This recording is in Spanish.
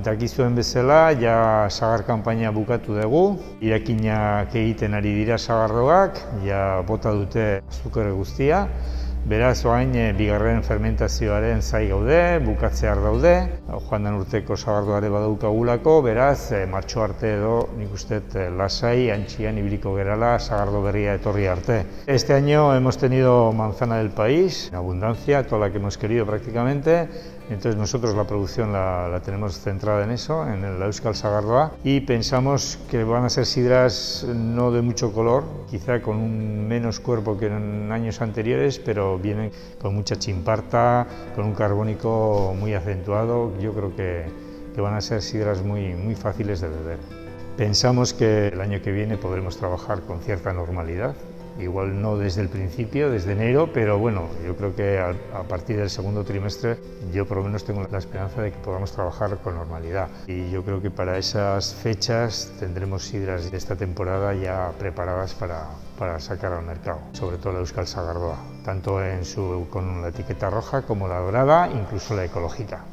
Dakizuen bezala, ja sagar kanpaina bukatu dugu, irakinak egiten ari dira sagardoak, ja bota dute azukre guztia. Beraz, orain bigarren fermentazioaren zai gaude, bukatzear daude. Joan den urteko sagardoare badaukagulako, beraz, martxo arte edo nik uste lasai, antxian ibiliko gerala sagardo berria etorri arte. Este año hemos tenido manzana del país, en abundancia, toda la que hemos querido prácticamente. Entonces nosotros la producción la tenemos centrada en eso, en la Euskal Sagardoa, y pensamos que van a ser sidras no de mucho color, quizá con un menos cuerpo que en años anteriores, pero vienen con mucha chimparta, con un carbónico muy acentuado. Yo creo que van a ser sidras muy fáciles de beber. Pensamos que el año que viene podremos trabajar con cierta normalidad. Igual no desde el principio, desde enero, pero bueno, yo creo que a partir del segundo trimestre yo por lo menos tengo la esperanza de que podamos trabajar con normalidad. Y yo creo que para esas fechas tendremos sidras de esta temporada ya preparadas para sacar al mercado, sobre todo la Euskal Sagardoa, tanto con la etiqueta roja como la dorada, incluso la ecológica.